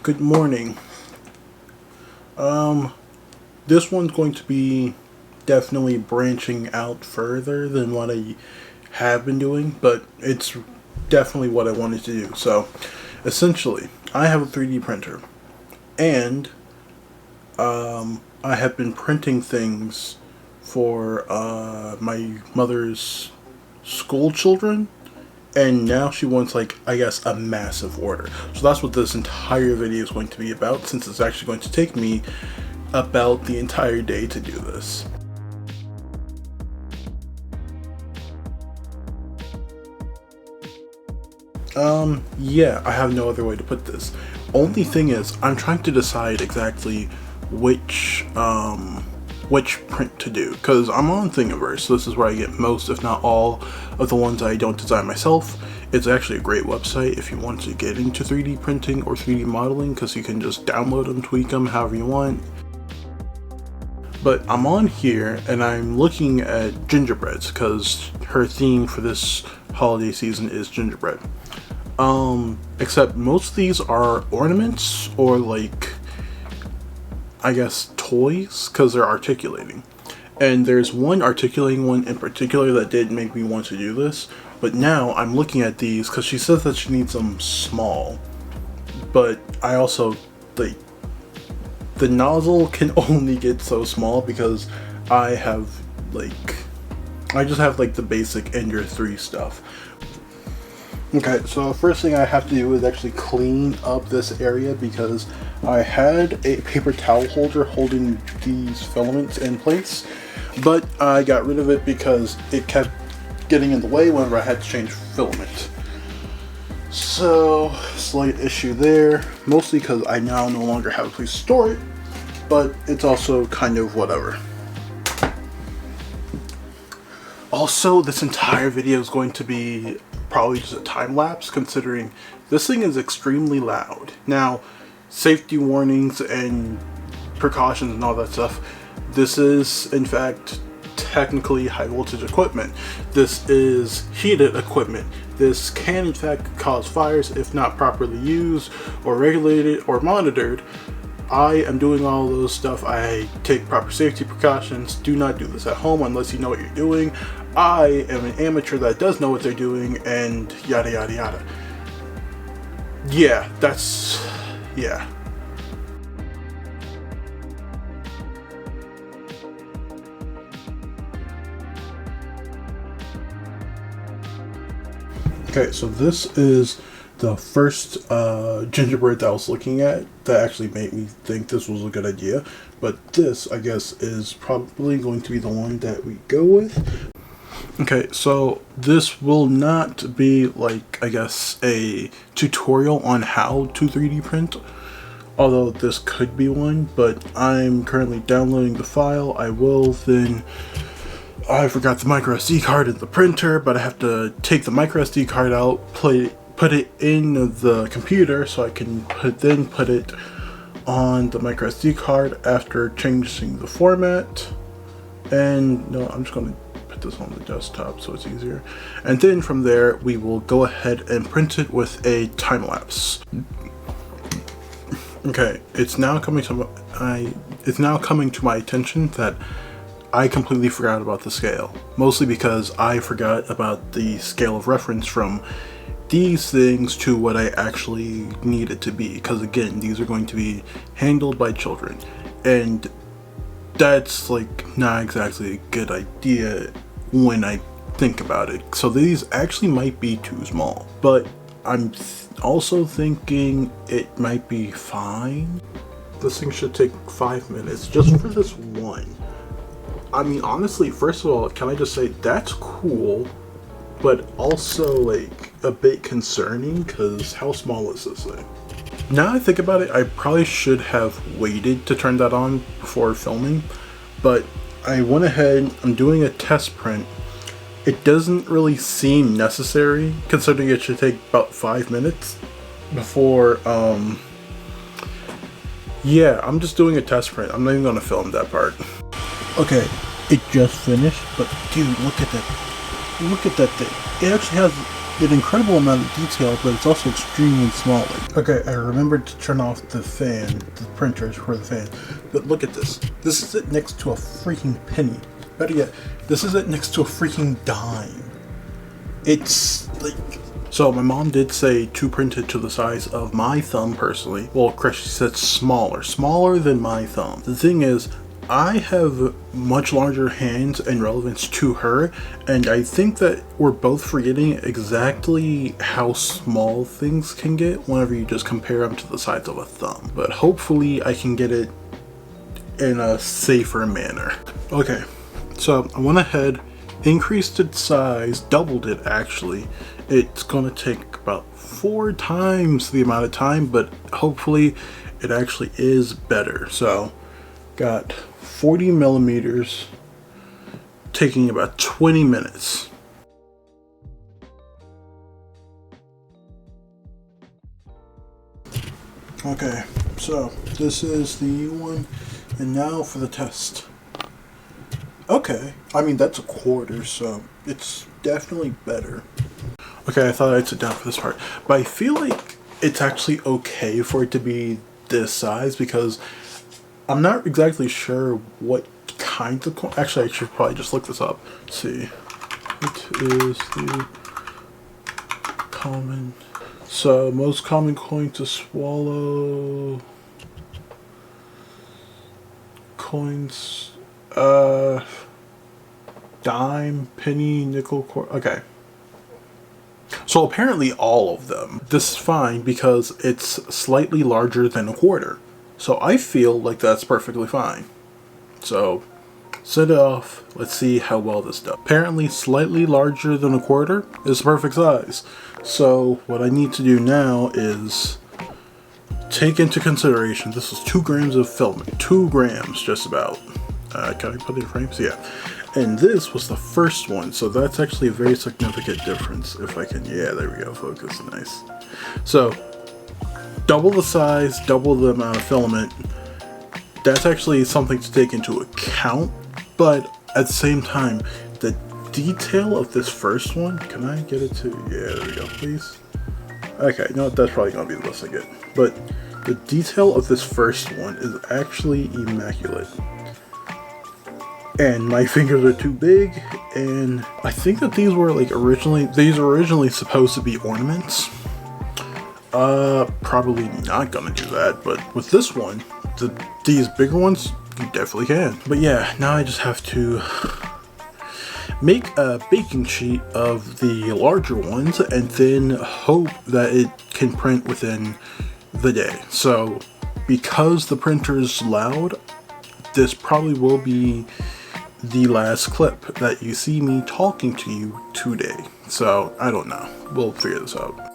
Good morning. This one's going to be definitely branching out further than what I have been doing, but it's definitely what I wanted to do. So, essentially, I have a 3D printer, and I have been printing things for my mother's school children, and now she wants, I guess, a massive order. So that's what this entire video is going to be about, since it's actually going to take me about the entire day to do this. Yeah, I have no other way to put this. Only thing is, I'm trying to decide exactly which print to do, because I'm on Thingiverse, so this is where I get most, if not all, of the ones I don't design myself. It's actually a great website if you want to get into 3D printing or 3D modeling, because you can just download them, tweak them however you want. But I'm on here and I'm looking at gingerbreads, because her theme for this holiday season is gingerbread. Except most of these are ornaments or I guess toys, because they're articulating. And there's one articulating one in particular that did make me want to do this, but now I'm looking at these because she says that she needs them small. But I also, the nozzle can only get so small because I have, I just have the basic Ender 3 stuff. Okay, so first thing I have to do is actually clean up this area, because I had a paper towel holder holding these filaments in place, but I got rid of it because it kept getting in the way whenever I had to change filament. So, slight issue there, mostly because I now no longer have a place to store it, but it's also kind of whatever. Also, this entire video is going to be probably just a time lapse, considering this thing is extremely loud. Now, safety warnings and precautions and all that stuff, this is in fact technically high voltage equipment. This is heated equipment. This can in fact cause fires if not properly used or regulated or monitored. I am doing all those stuff. I take proper safety precautions. Do not do this at home unless you know what you're doing. I am an amateur that does know what they're doing, and yada yada yada. Yeah, yeah. Okay, so this is the first gingerbread that I was looking at that actually made me think this was a good idea. But this, I guess, is probably going to be the one that we go with. Okay, so this will not be I guess, a tutorial on how to 3D print, although this could be one, but I'm currently downloading the file. I forgot the micro SD card in the printer, but I have to take the micro SD card out, put it in the computer so I can then put it on the micro SD card after changing the format. And no, I'm just going to put this on the desktop so it's easier. And then from there, we will go ahead and print it with a time lapse. Okay, it's now coming to my attention that I completely forgot about the scale, mostly because I forgot about the scale of reference from these things to what I actually need it to be, because again, these are going to be handled by children, and that's not exactly a good idea when I think about it. So these actually might be too small, but I'm also thinking it might be fine. This thing should take 5 minutes just for this one. I mean, honestly, first of all, can I just say that's cool, but also a bit concerning, because how small is this thing? Now I think about it, I probably should have waited to turn that on before filming, but I went ahead. I'm doing a test print. It doesn't really seem necessary, considering it should take about 5 minutes before, yeah, I'm just doing a test print. I'm not even gonna film that part. Okay, it just finished, but dude, look at that thing. It actually has an incredible amount of detail, but it's also extremely small. Okay, I remembered to turn off the fan, the printers for the fan, but look at this. This is it next to a freaking penny. Better yet, this is it next to a freaking dime. It's like... So my mom did say to print it to the size of my thumb personally. Well, Chris, she said smaller than my thumb. The thing is, I have much larger hands in relevance to her, and I think that we're both forgetting exactly how small things can get whenever you just compare them to the size of a thumb. But hopefully I can get it in a safer manner. Okay, so I went ahead, increased its size, doubled it actually. It's gonna take about 4 times the amount of time, but hopefully it actually is better. So got 40 millimeters, taking about 20 minutes. Okay, so this is the one, and now for the test. Okay, I mean that's a quarter, so it's definitely better. Okay, I thought I'd sit down for this part, but I feel like it's actually okay for it to be this size because I'm not exactly sure what kinds of coin. Actually, I should probably just look this up. Let's see. What is the common? So, most common coin to swallow. Coins. Dime, penny, nickel, quarter. Okay. So apparently all of them. This is fine because it's slightly larger than a quarter. So I feel like that's perfectly fine. So set it off. Let's see how well this does. Apparently slightly larger than a quarter is the perfect size. So what I need to do now is take into consideration this is 2 grams of filament. 2 grams just about. Can I put it in frames? Yeah. And this was the first one, so that's actually a very significant difference. If I can, yeah, there we go, focus, nice. So double the size, double the amount of filament. That's actually something to take into account, but at the same time, the detail of this first one, can I get it to, yeah, there we go, please. Okay, no, that's probably gonna be the best I get. But the detail of this first one is actually immaculate. And my fingers are too big, and I think that these were like originally supposed to be ornaments. Probably not gonna do that, but with this one, these bigger ones, you definitely can. But yeah, now I just have to make a baking sheet of the larger ones and then hope that it can print within the day. So because the printer is loud, this probably will be the last clip that you see me talking to you today. So I don't know, we'll figure this out.